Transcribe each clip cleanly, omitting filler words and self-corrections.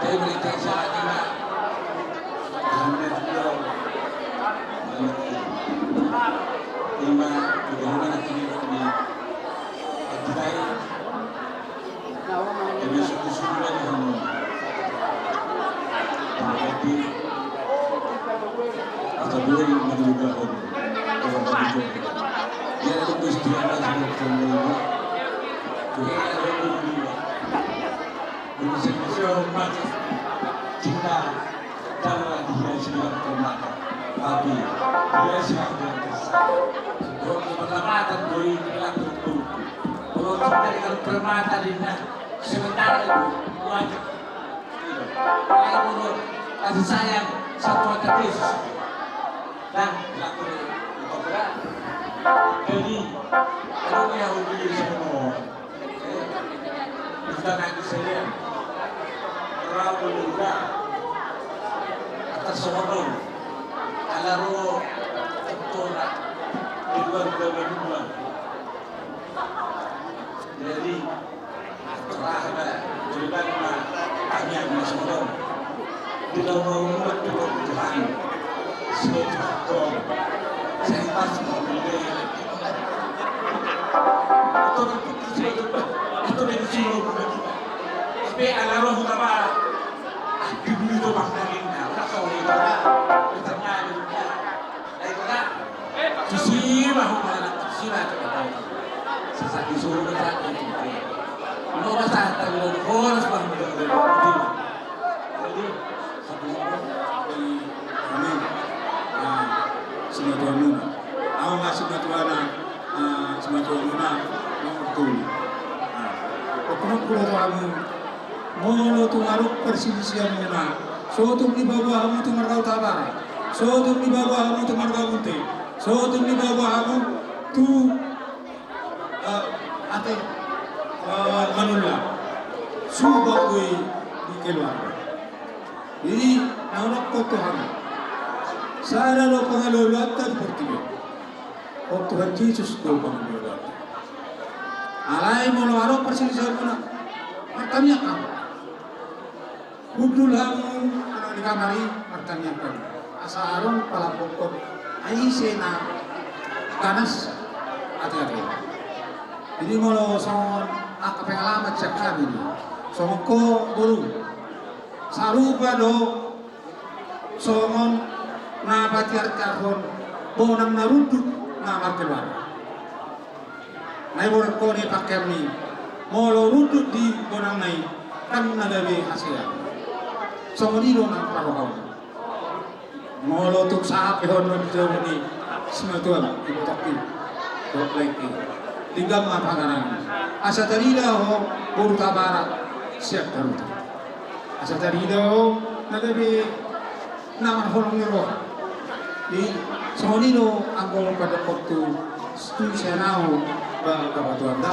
Saya berita sa atin na Muhammad Law lima kegahulan at ini at tayo ay sususulan ng pagkati at abuhay madugahon o madugahon. Yan ang gusto yan at magkamuha. Kaya ang magkamuha. Bersama hormat cinta darah dia sedang termata, tapi dia sedang kesal. Kalau pertama doi bilang itu, kalau dari kalau permata dina sementara itu wajib. Kalau menurut kasih sayang satu hati dan lakukan itu berat. Jadi kalau yang udah semua, kita nanti saya Rabu juga atas sono alaro tora di luar kedua jadi terahda jeriban hanya di sono di dalam umat Tuhan sesuatu saya pasti berbeda itu dari sini tapi alaro utama Dibeli pangkaling na, nakau ni bara, bertanya juga, dari bara, sisima humana, sisima cepat, sesak disuruh bertanya itu, mau masalah terlalu koras bang jadi satu dari kami, semua tuan awak nggak semua tuan nomor tu, pokoknya pulau kamu Molo tungaruk perselisihan muna. Sotung di bawah kamu tumargaw tabara. Sotung di bawah kamu tumargaw unti. Sotung di bawah kamu tu ate manula. Subak gue di keluarga. Jadi naunak ko Tuhan. Sana lo pangaluluatan pertiyo. O Tuhan Yesus ko pangaluluatan. Alay mo lo arok perselisihan muna. Martanya kamu. Budul hamu di kamari pertanyakan asa arung pala pokok ai sena ganas hati-hati. Jadi kalau son ak pengalaman cek kami ni songko buru sarupa do somon na patiar kahon bonang naruduk na markeluar. Nai borak ko ni pakai ni molo ruduk di bonang nai kan nagabe hasil. Somodiro ng parahaw. Molo tuk sa apihon ng Germany. Sematuan ibutakti. Dokleki. Tinggal mapangaran. Asa tarida ho Burta Barat siap daruta. Asa tarida ho nagabi naman holong niro. Di somodiro ang golong pada waktu stu senao ba kabatuan da.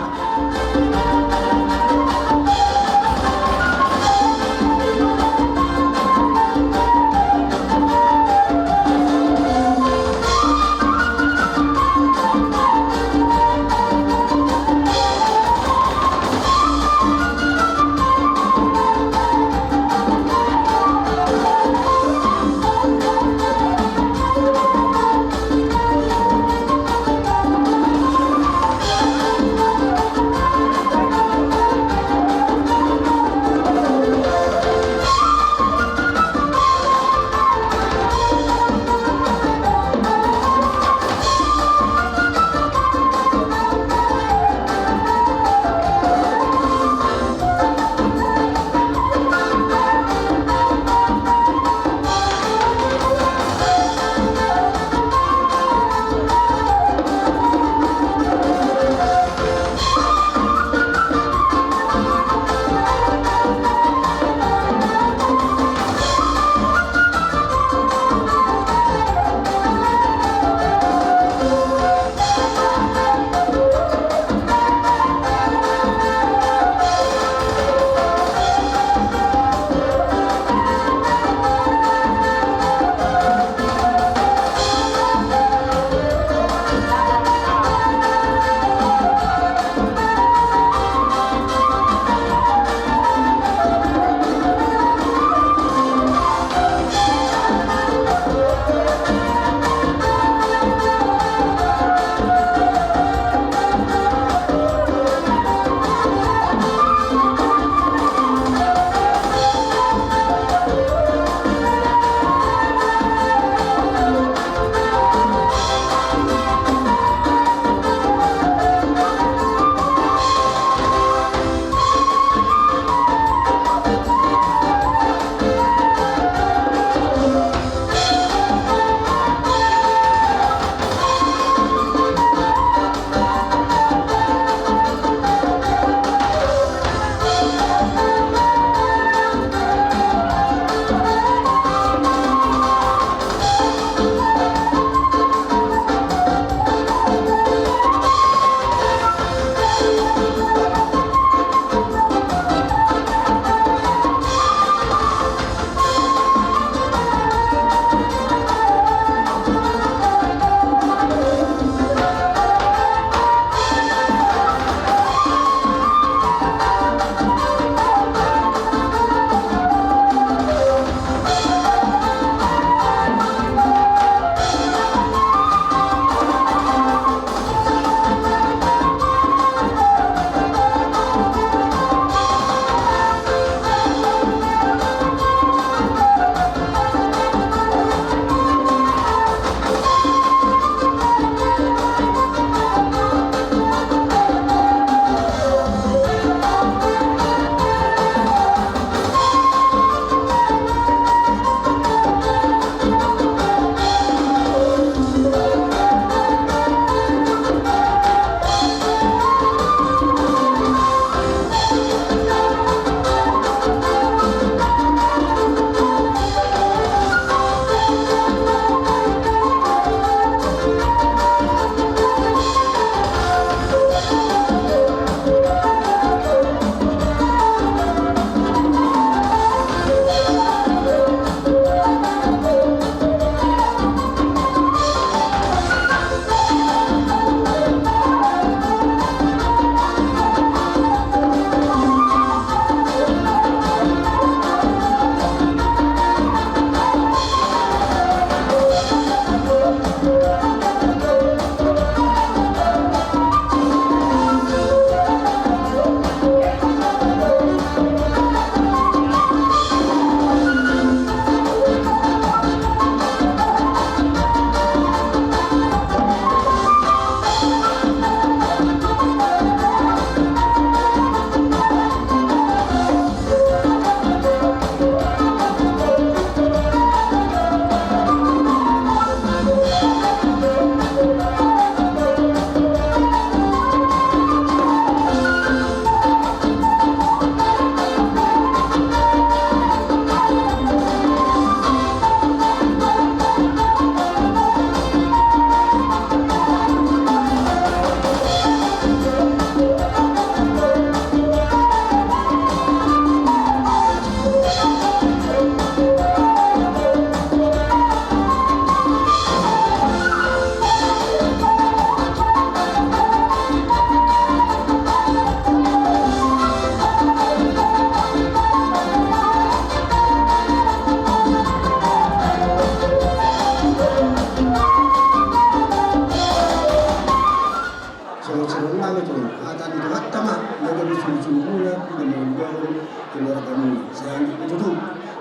sesungguhnya tidak membangun keluarga kami. Saya tutup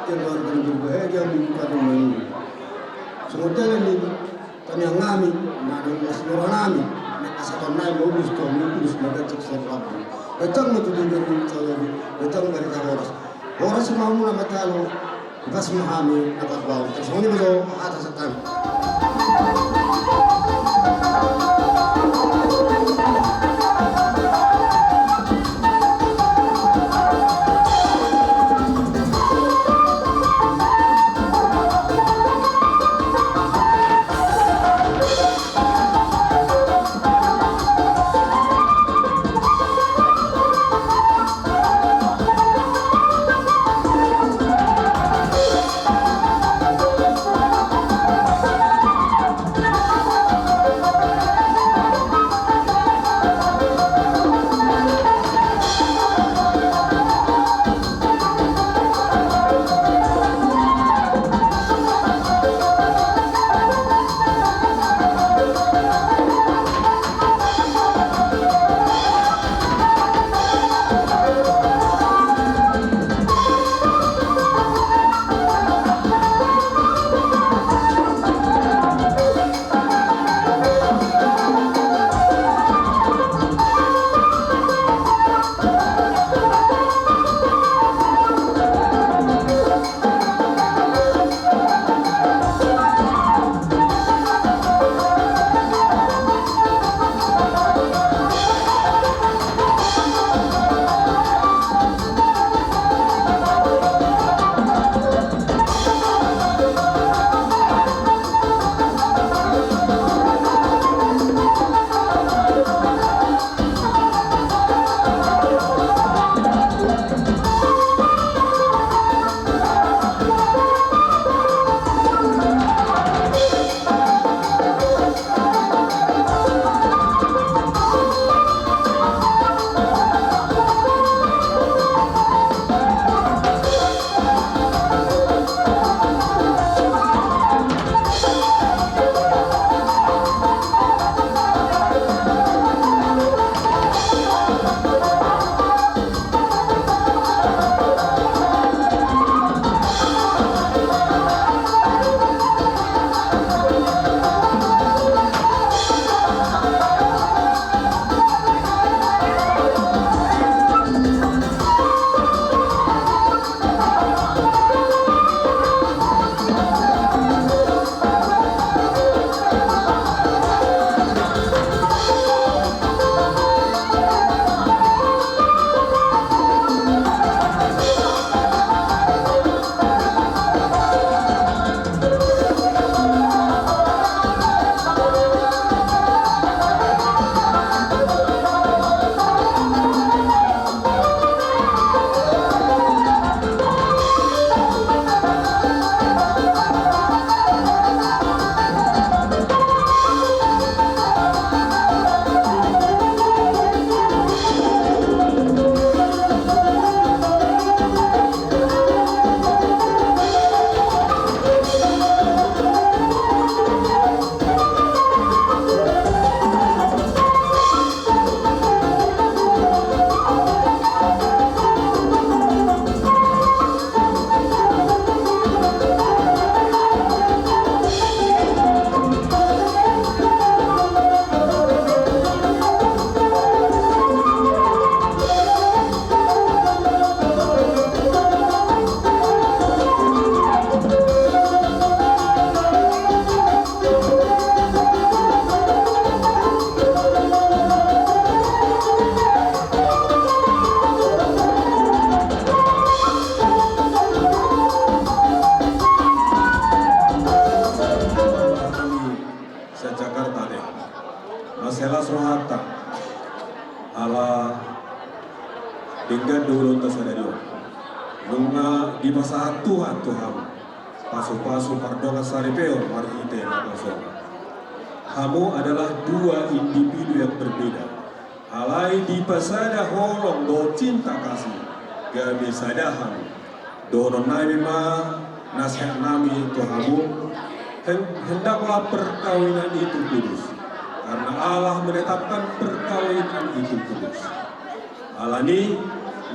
keluarga kami berbahagia karena ini. Sementara ini kami yang kami, nanti masih orang kami, asal naik modus kami terus mereka cek sesuatu. Datang itu dengan saya, datang dari Kahoras. Horas semua mula matalo, bekas memahami dapat bau. Terus ini betul atas setan. dengan dulu tersadari bunga di masa Tuhan pasu-pasu pardonga saripeo mari ite nakosonga. Kamu adalah dua individu yang berbeda. Alai di pasada holong do cinta kasih gabi sadahan dono nami ma nasihat nami Tuhanmu hendaklah perkawinan itu kudus karena Allah menetapkan perkawinan itu kudus. alani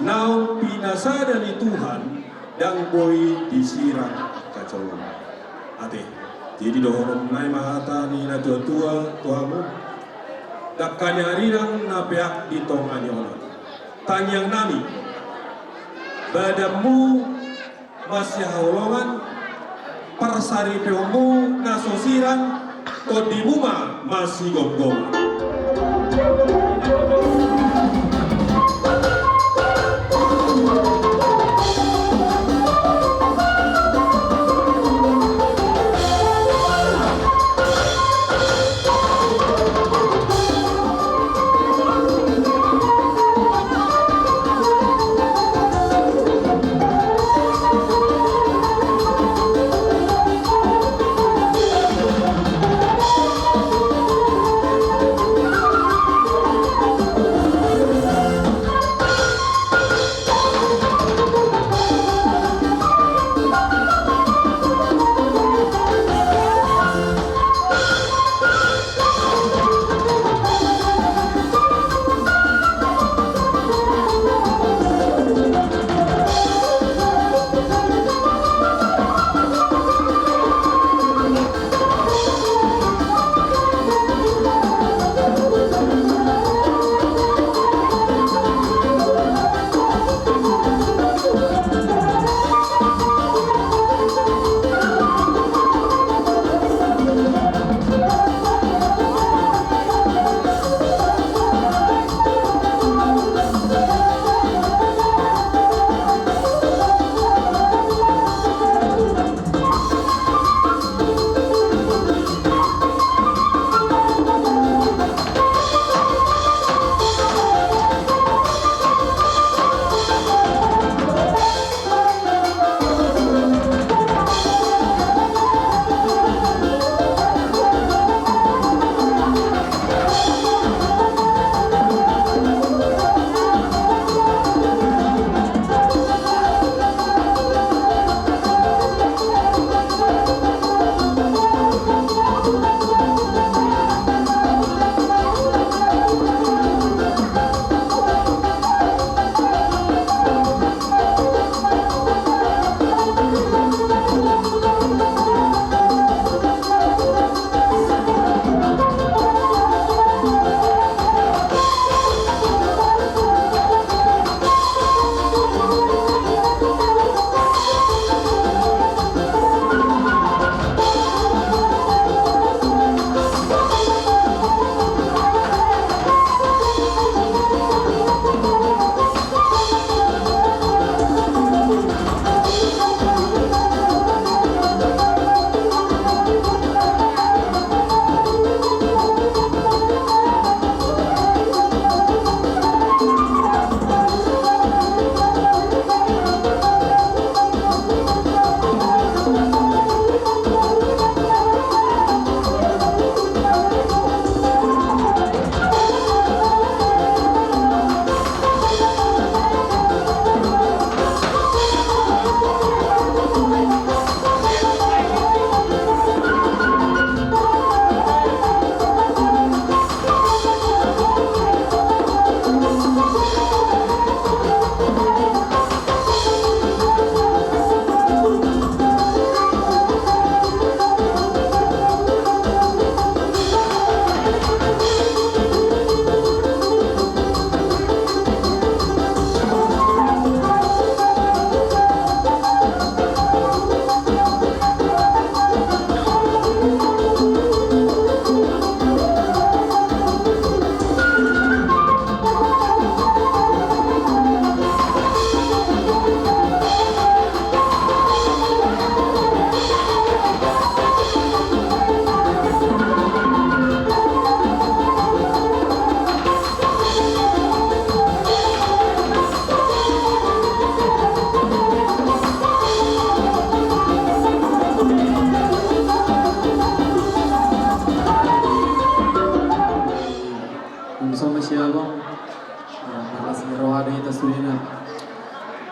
nau pinasa dari Tuhan dan boy disiram kacau ate. Jadi dohorom nai mahata ni na tua tuamu dakanya rinang na peak di tongani ona tanyang nami badamu masih haulongan persari peomu na sosiran kodimuma masih gonggong.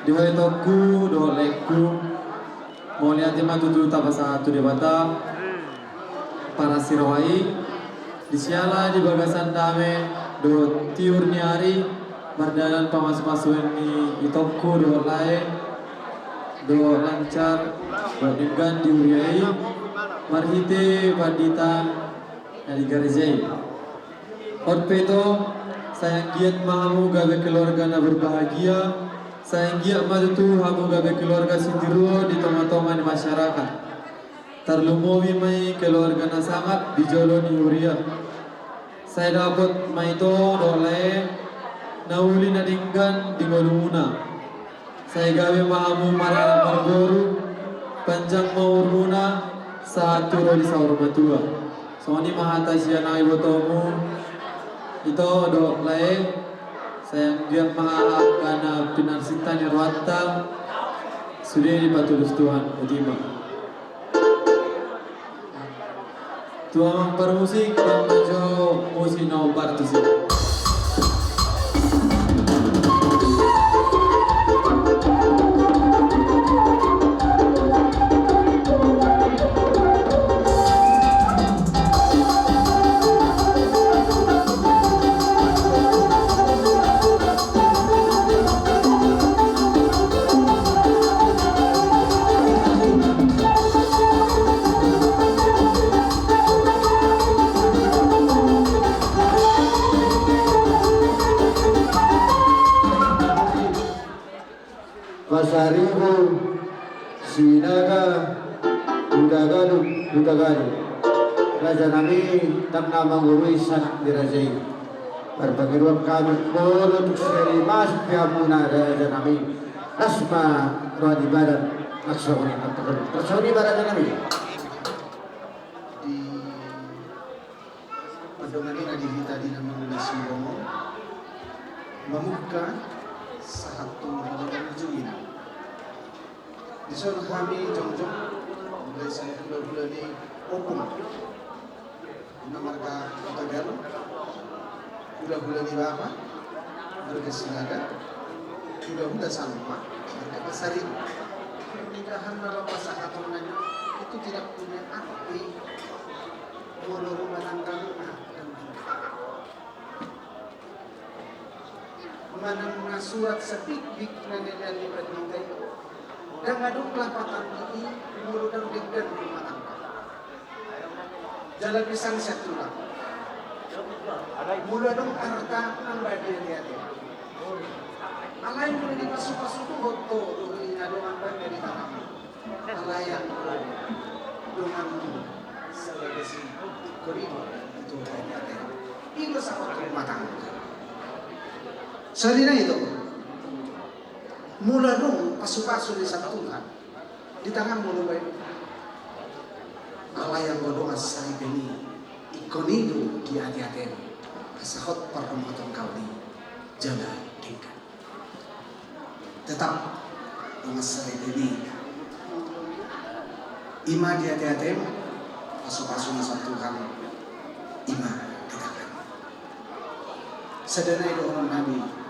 Diwaitoku doleku moliati matutu tabasa tu debata para sirawai disiala di bagasan dame do tiur ni hari Bardalan pamas-masuin ni itoku do lain do lancar dengan diuriai marhite bandita dari garizai. Orpeto sayang giat mahamu gabe keluarga na berbahagia, sayang giat madutu hamu gabe keluarga sindiru di toma-toma di masyarakat. Terlumowi mai keluarga na sangat di jolo ni uria. Saya dapat maito dole nauli na dinggan di golumuna. Saya gawe mahamu marana margoru panjang mauruna saat turo di sahur matua. Soni mahata siya na ibotomu ito do lae sayang dia maha kana pinarsinta ni ruanta sudah dipatulus Tuhan utima. Tuang permusik dan majo musik nomor tujuh. Pasaribu sinaga udagalu raja nami tak nama urusan dirajai berbagiruan kami polo tukseri mas piamuna raja nami asma rohani badan naksoni katakan naksoni badan nami Di padongan ini di kita di nama Nasibomo membuka satu halaman ujungnya. Di sana kami jong-jong mulai saya bulan ini opung di marga Tagal bulan ini apa berkesinaga udah sampah mereka besarin pernikahan dalam pasangan nanya itu tidak punya arti menurut menangkan manang surat sepik nanengan di pernikahan dan ngaduk lapatan ini mulut dan deggan rumah tangga jalan pisang satu lah mula dong harta nang badan dia alay mulai dipasuk-pasuk tuh hoto ini adongan badan di tangan alay yang dengan sebagai si koridor itu itu sama rumah tangga salina itu mula dong pasu-pasu di sana Tuhan di tangan mulu baik Allah yang berdoa sari beni ikonidu di hati-hati asahot perkembangan kau ni jaga tingkat tetap doa sari beni ima di hati-hati pasu-pasu nasa Tuhan ima di tangan sederhana doa Nabi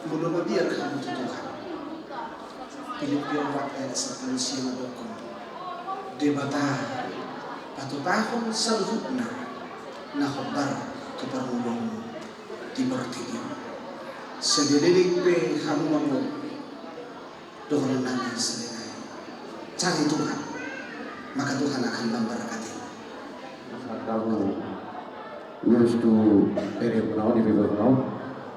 mulu biar kamu Tuhan Filipi 4 ayat 10 siang dokon debata patu tahun salhutna na khobar keperluanmu di bertiga sedelilik pe kamu mampu dokon nabi sedenai cari Tuhan maka Tuhan akan memberkati kamu urus tu ere penau di bibir penau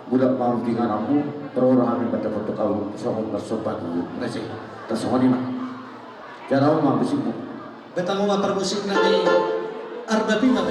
budak mau dengan aku perorang kami pada foto kau sama bersobat nasi tersoni mah jarang mau bersibuk betang mau permusik nanti arba pima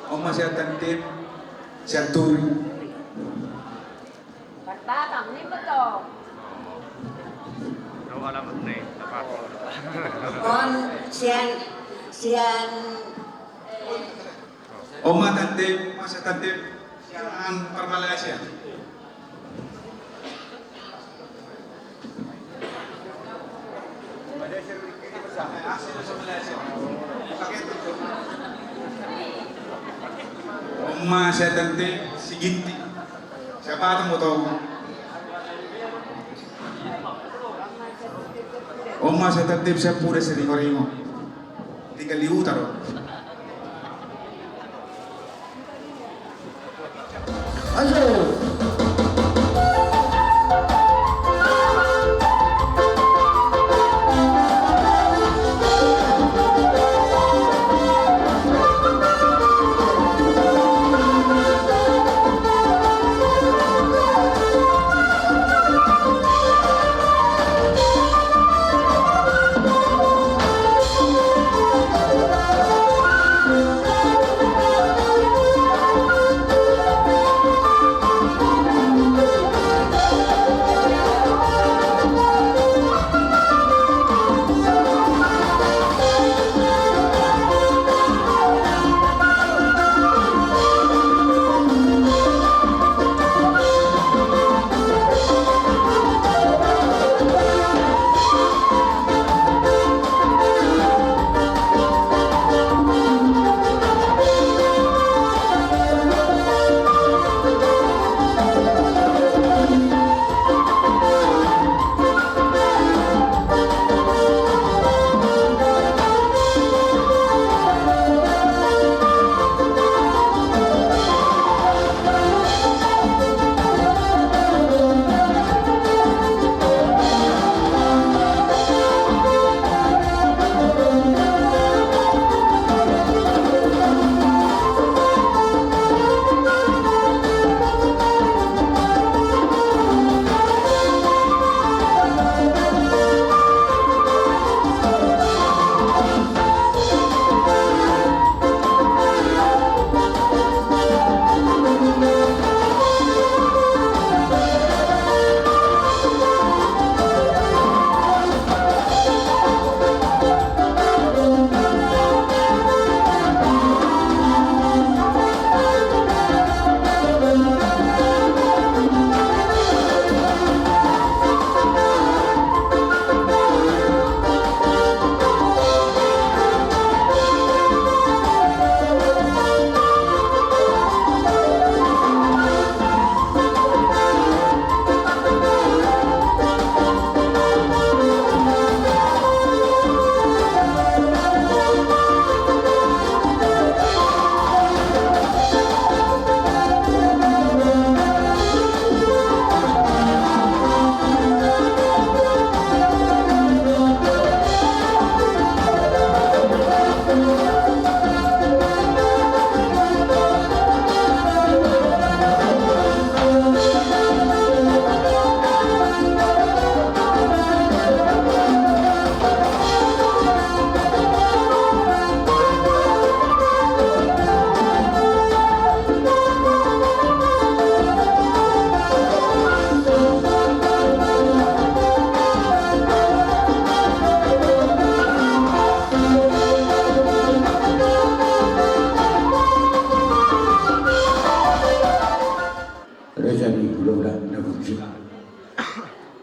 Oma siya tantip, siya turi. Bertatang ni betul. Kon sian Oma tantip, masa tantip, siang Malaysia. Oma siya tantip, si Ginti. Siapa tuh mau tahu? Oma siya tantip, siya pura sa Ringo. Tinggal di utara. Ayo.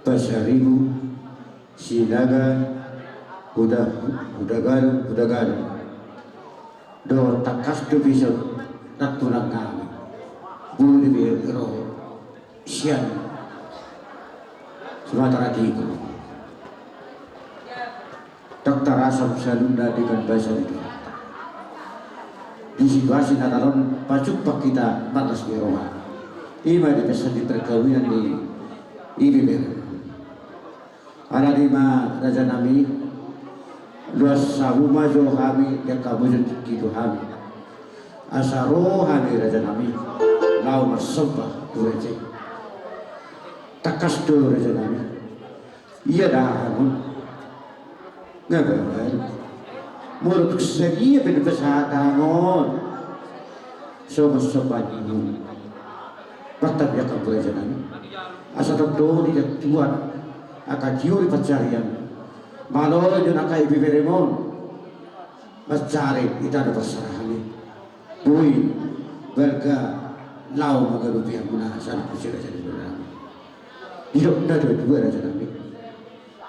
Pasaribu, Sinaga, Hudagaru, do takas do bisa natulang kami, buli biro sian, Sumatera Timur. Dr. Asam Salunda dengan bahasa itu. Di situasi Nataron, pacupak kita batas Eropa. Ima di pesan di perkawinan di IBB. Ada 5 raja nami, 2 sabuma jo kami dan kabujut kitu kami. Asaro kami raja nami, lau masubah durece. Takas do raja nami. Iya dah, nggak benar. Menurut saya berbesar ngon. Sobat-sobat ini, patah dia akan pelajaran. Asal terdoa dia Tuhan akan jiuri pencarian. Malu dia nak ibu beremon, mencari itu ada perserahan. Bui, berga, lau magarupi yang mana sana kusir aja di dalam. Hidup dah dua aja kami.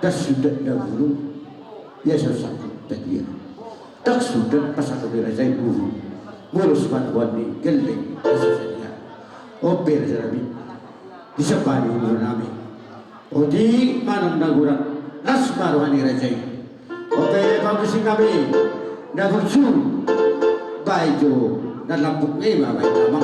Dah sudah dahulu, ya sesangkut tadi. Tak sudah pasal keberajaan ibu. Ngurus bantuan ni geleng sesuatu. Opel jerabi. Disebani umur nami. Odi manam naguran nas marwani rajai. Opel bagusin kami. Dah bersun. Baijo dan lampuk ni bagai nama.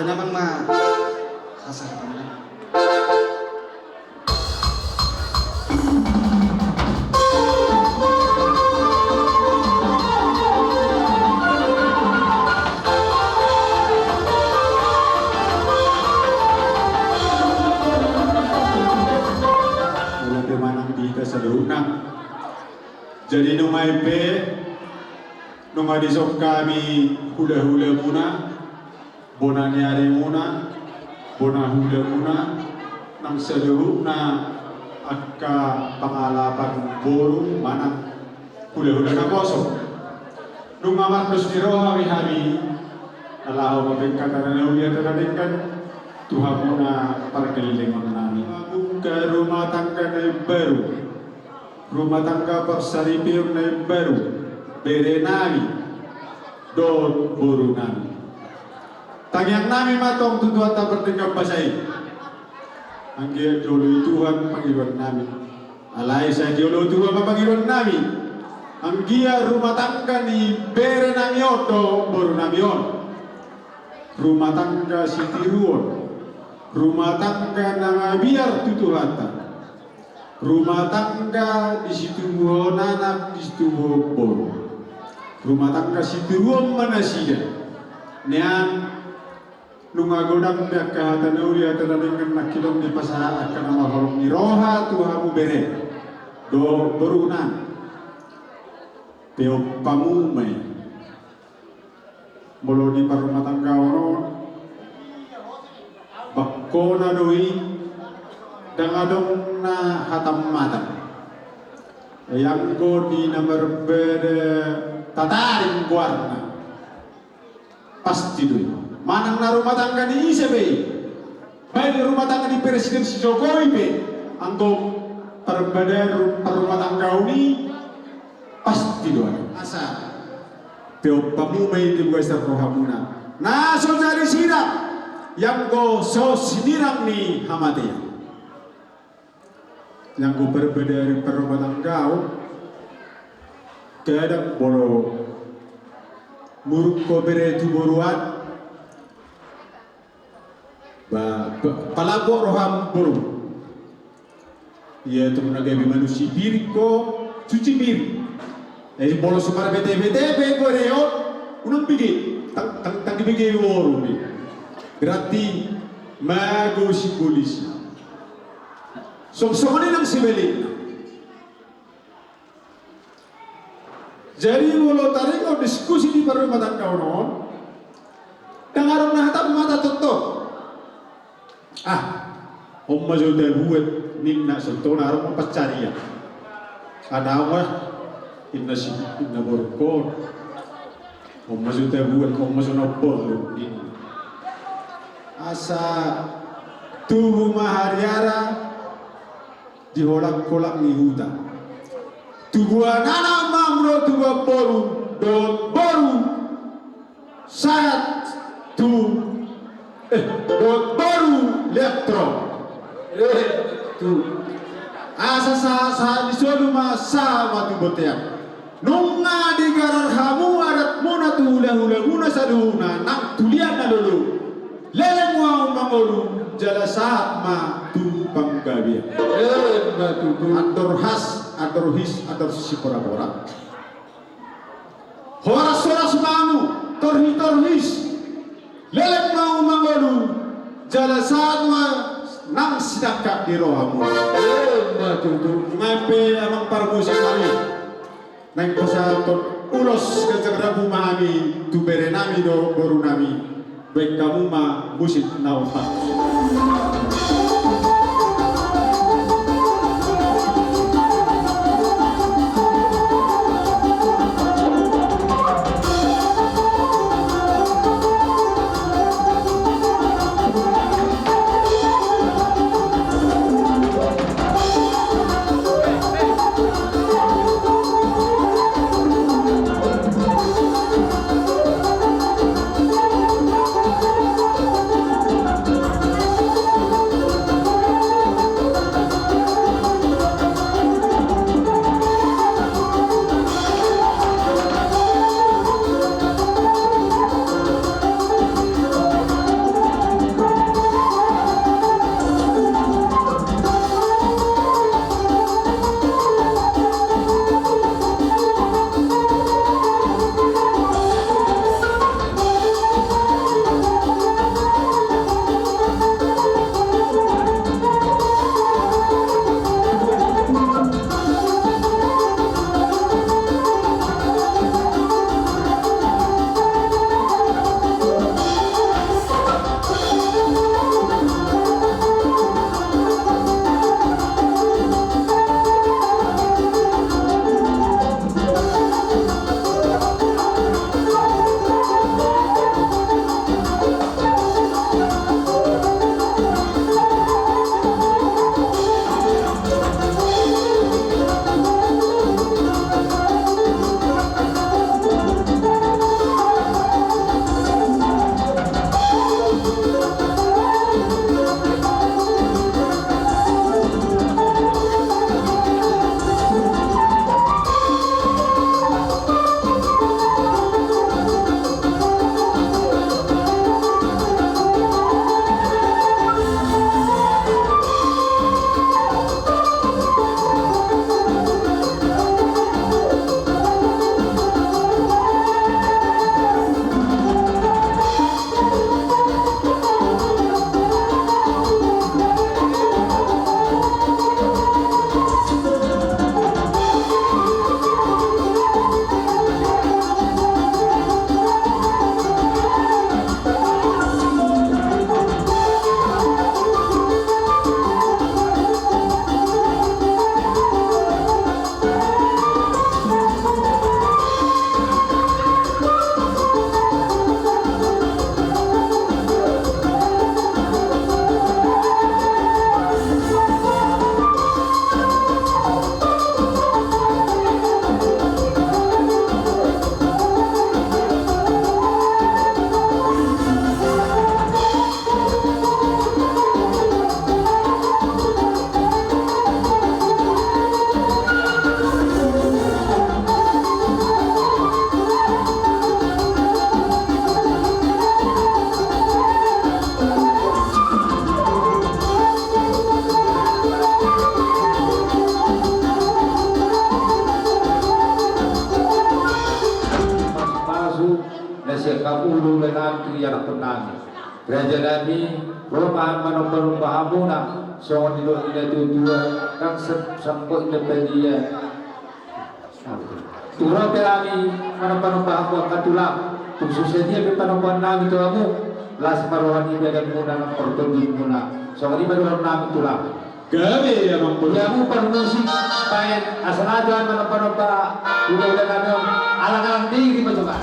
Benamang ma kasar teman. Mulai manang di kasadunang. Jadi numai pe, numai disok kami hula-hula muna. Bona niari muna, bona hula muna, nang seluruh na akka pangalapan boru mana hula-hula na kosong. Nung amat diro hari-hari, alaw mabengkatan na ulian terkadengkan, Tuhan muna perkelilingan namin. Buka rumah tangga na baru, rumah tangga persaripir na baru, bere nami, don boru nami. Tangyang nami matong tutuan tak bertingkap pasai. Anggia jolo Tuhan panggilan nami. Alai saya jolo Tuhan panggilan nami. Anggia rumah tangga ni bere nami oto boru nami on. Rumah tangga sitiruon. Rumah tangga nama biar tutuhata. Rumah tangga di situ buho nanak di situ buho boru. Rumah tangga sitiruon mana sida. Nian lunga godang dak kahatan uria tadalingkan nakilom di pasar akan nama holong ni roha tuhamu bere do berunan peo pamume bolo di parumah tangga ono bakkona doi dangadong na hatam mata yang go di nomor bede tataring warna pasti doi manang na rumah tangga ni Isebe, baik rumah tangga di Presiden Jokowi be, anggo perbedaan rumah tangga ini pasti doa. Asal, peo pamu may di buka sa rohamuna. Na so dari sila, yang go so sinirang ni hamatia. Yang go berbeda dari perbuatan kau, kadang bolo muruk ko bere tu boruan, palabok roham buru. Ia tu menagai manusia biri ko cuci biri. Jadi bolo sumber bete koreot, unang bigi, tang dibigi woru bi. Berarti mago si polisi. Sok-sok ini nang sibeli. Jadi bolo tarik ko diskusi di perumatan kau non, dengar nahatap mata tutup. Omma sudah buat ninna sentona aroma pacaria. Ada apa? Inna borkor. Omma sudah buat omma sudah borlu. Asa tubuh mahariara diholak-kolak ni hutan. Tubuh anak mamro tubuh boru saat dot baru elektron tu asa sa disuruh sama tu botian nunga di garar hamu adat mona tu hula guna saduna nak tulian na dulu leleng mau mangolu jala saat ma tu panggabian atur has atur his atur sisi pora-pora horas mamu torhis leleng mau mangolu jala saat ma nang sidakak di rohamu ngape amang parmusi kami nang pasaton ulos kejagrabu mami tu berenami do boru nami baik kamu ma musit nauta. anak penami. Kerajaan Nabi, rumah manomba hamuna, songon dilo ila tutua, kang sangko ila badia. Turun kami manomba hamu katulang, khususnya dia manomba nami tuamu, las marohani badan muna ng portugin muna. Songon iba doon nami tulang. Kami yang Yamu permusik main asanajan manomba udah kami alang-alang diri coba.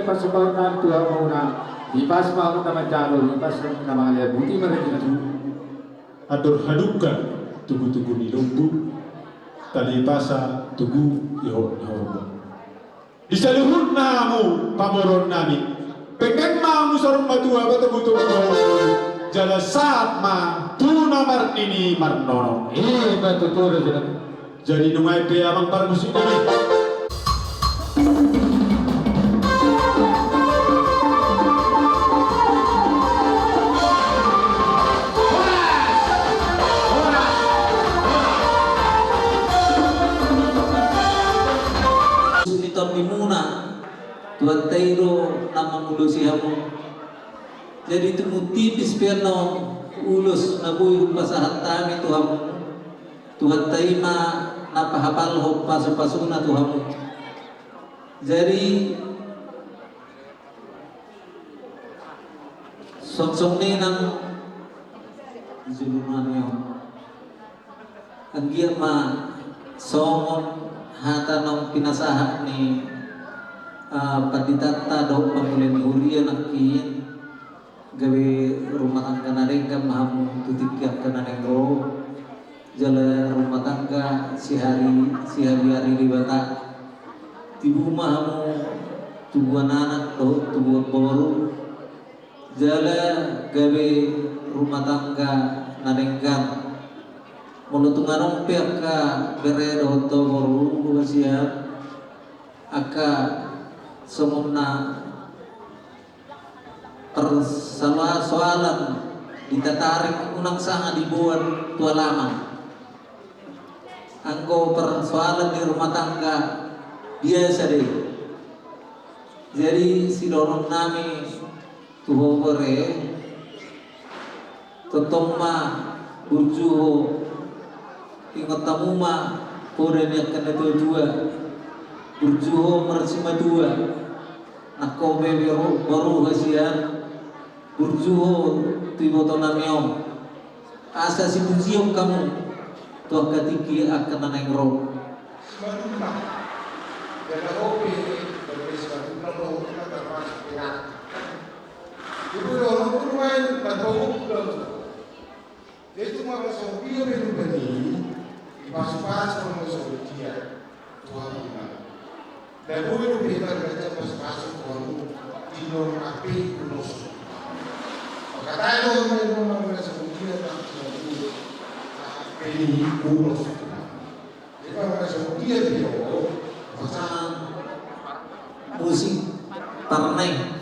Pasubaunan Tuhan mauna ipas mau nama jalo ipas nama lihat bukti mereka itu atur hadukan tugu-tugu di lumbu tadi pasa tugu ihorba di seluruh namu pamoron nami pengen mau sorong batu apa tugu-tugu jala saat ma tu nomor ini marnono betul jadi numai pe amang parmusik ini Tuhan Tairo nama mulusi hamu jadi itu tipis piano ulus nabui rupasahat tami Tuhan Taima napa hafal ho pasu-pasuna Tuhan jadi song-song ni nang zulunanyo ang ma songon hata nang pinasahan ni panditata do pangulin huriya nakin gawe rumah tangga narengga mahamu tutikya kanarengro jala rumah tangga si hari libata tibu mahamu tubuhan anak do tubuhan baru jala gawe rumah tangga narengga Monutunganong aka bere doto boru siap aka semuna persoalan ditatarik unang sanga dibuat tua lama. Angko persoalan di rumah tangga biasa deh. Jadi si dorong nami tuho bere totoma burjuho ingat tamuma koren yang kena dua burjuho mersima dua nako bebe baru hasian burjuho tiboto namiom asa si bunziom kamu tuh katiki akan naneng ro Ibu orang pun main tahu itu mah masuk dia minum bani pas-pas masuk dia Tuhan Allah dan boleh kita baca pas-pas Tuhan di nomor api ulos kata itu memang masuk dia tak ini ulos jadi masuk dia pasangan musik parnai.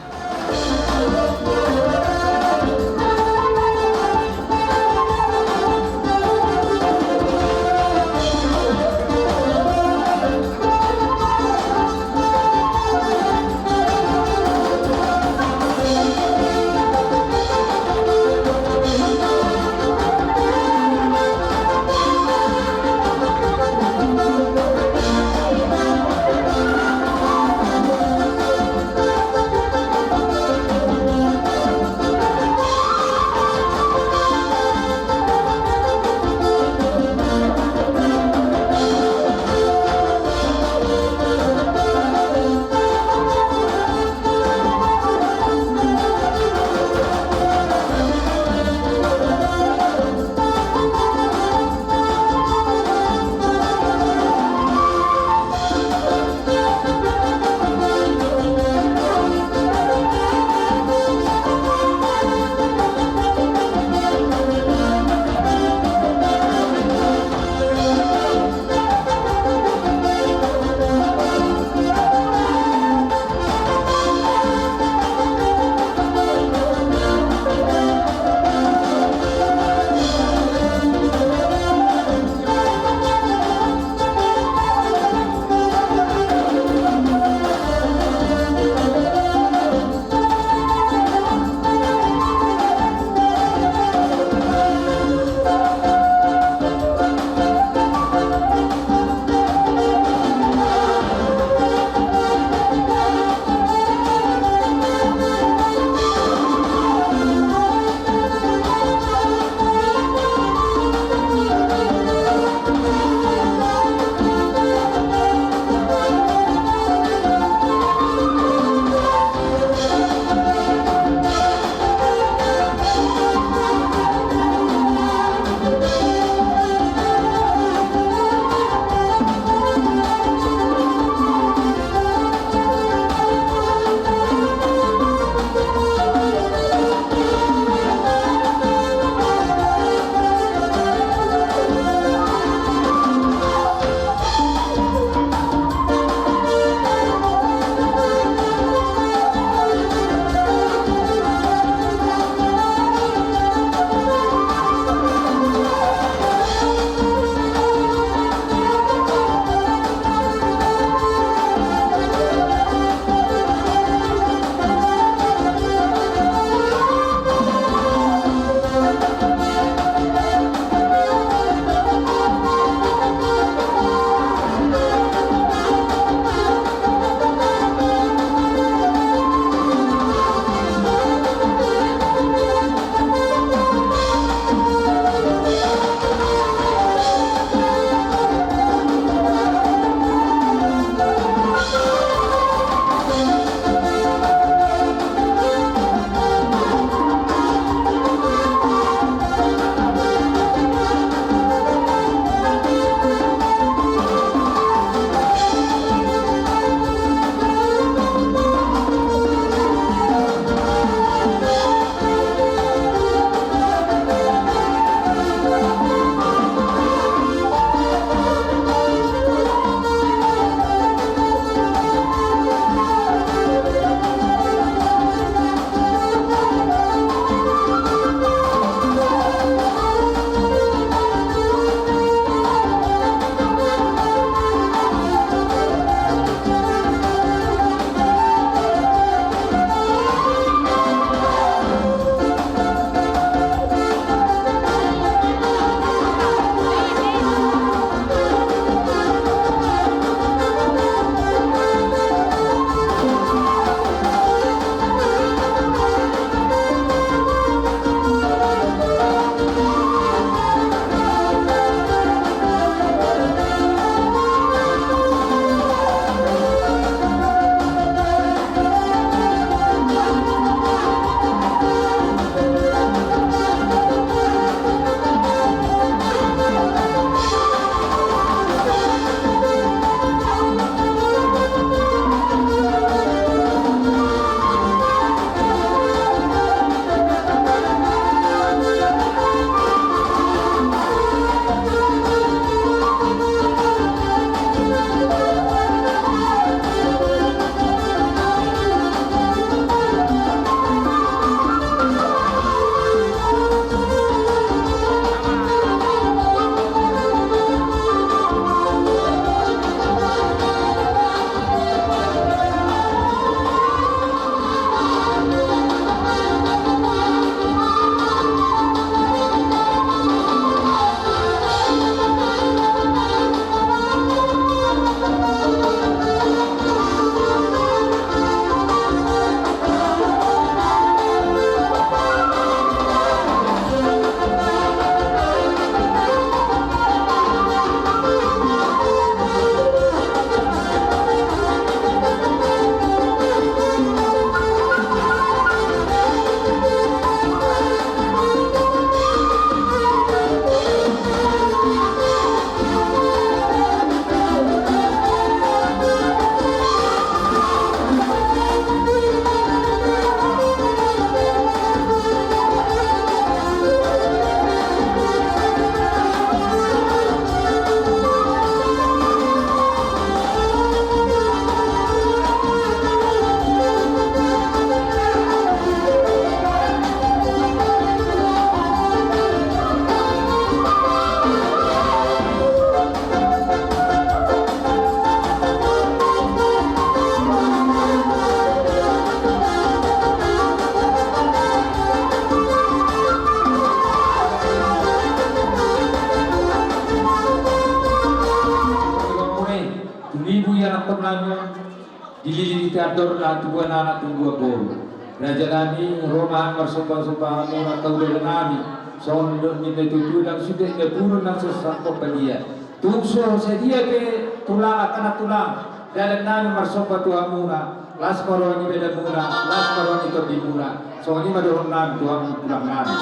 Dilili teater na tubuan anak tunggu bolu. Raja nami romahan marsopa-sopa muna kaulah nami. Soal minta tuju dan sudah keburu nang sesako pelia. Tungso sedia ke tulang akan tulang. Dalam nami marsopa tua muna. Las maroni beda muna. Las maroni topi muna. Soalnya madorong nami tuang tulang nami.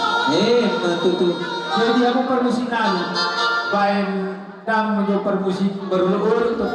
Matutu. Jadi aku permisi nami. Baik dang menjadi permusik berulur tuh.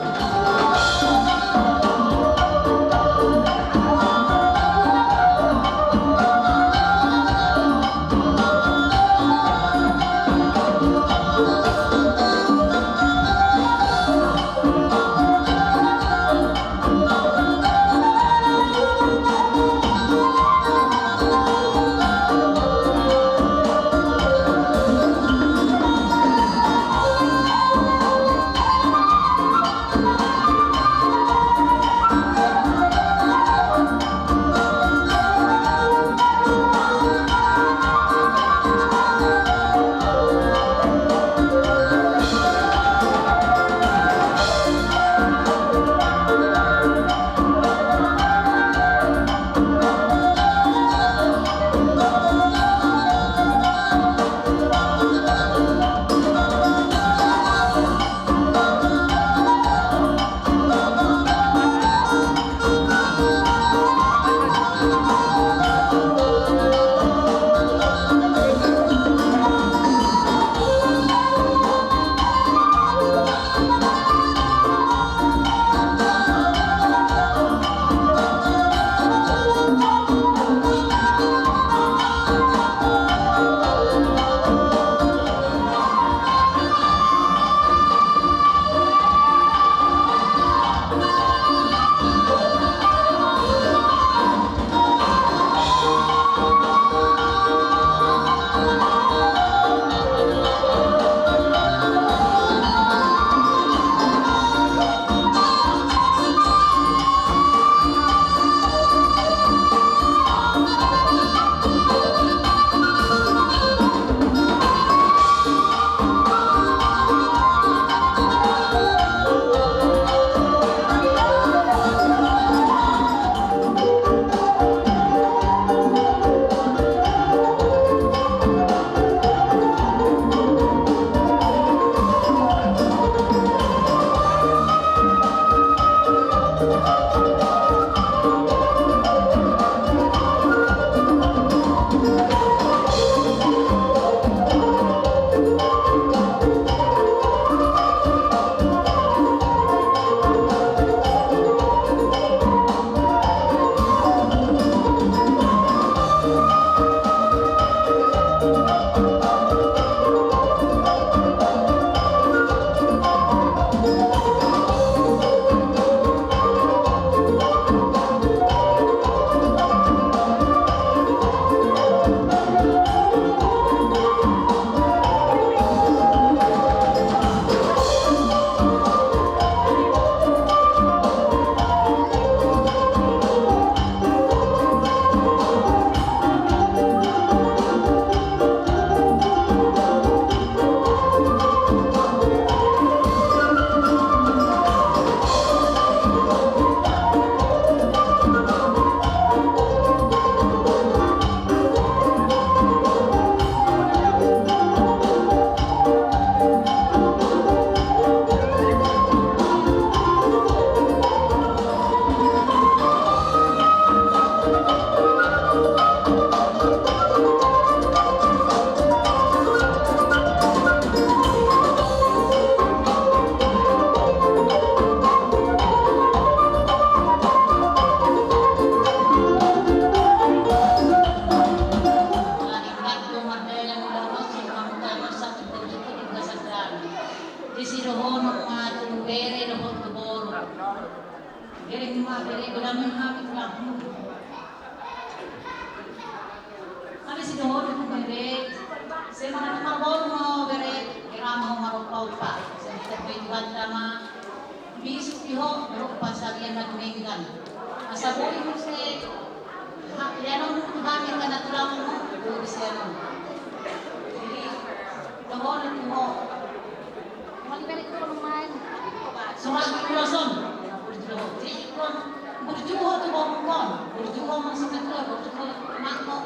Berjumpa masih kedua, berjumpa makmuk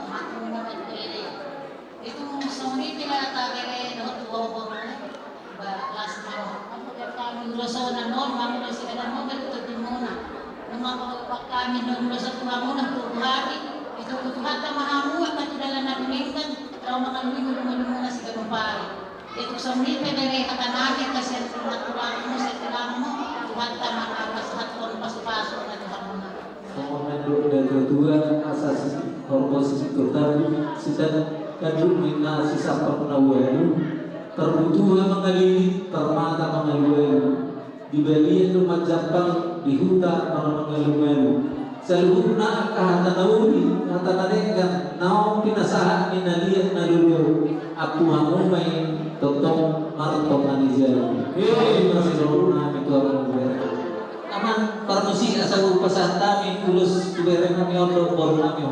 naman ini. Itu soni pila tagare no tuwa last mo. Ako kami loso na non, mami na sila na mo ganito din muna. Nung kami nung loso tuwa muna tuwari, ito kutuhat na mahamu at katidala na lumingkan, raw mga lumingulungan muna si Ganumpari. Ito soni pila katanagin kasi ang natuwa mo sa kailangan mo, tuhat na makakasahat ko paso-paso na tuwa muna. Komando dari dua asas organisasi kota sedang kadung mina sisa pernawalu terbutuh mengali permata mengalu di bali rumah Jepang di hutan mengalu seluruhna kahata nauri kata narengan naon pinasahan minalian nalulu aku hamu main totong martong anijalu masih seluruhna itu aman permisi asal upasan kami tulus tubereng kami ondo baru kami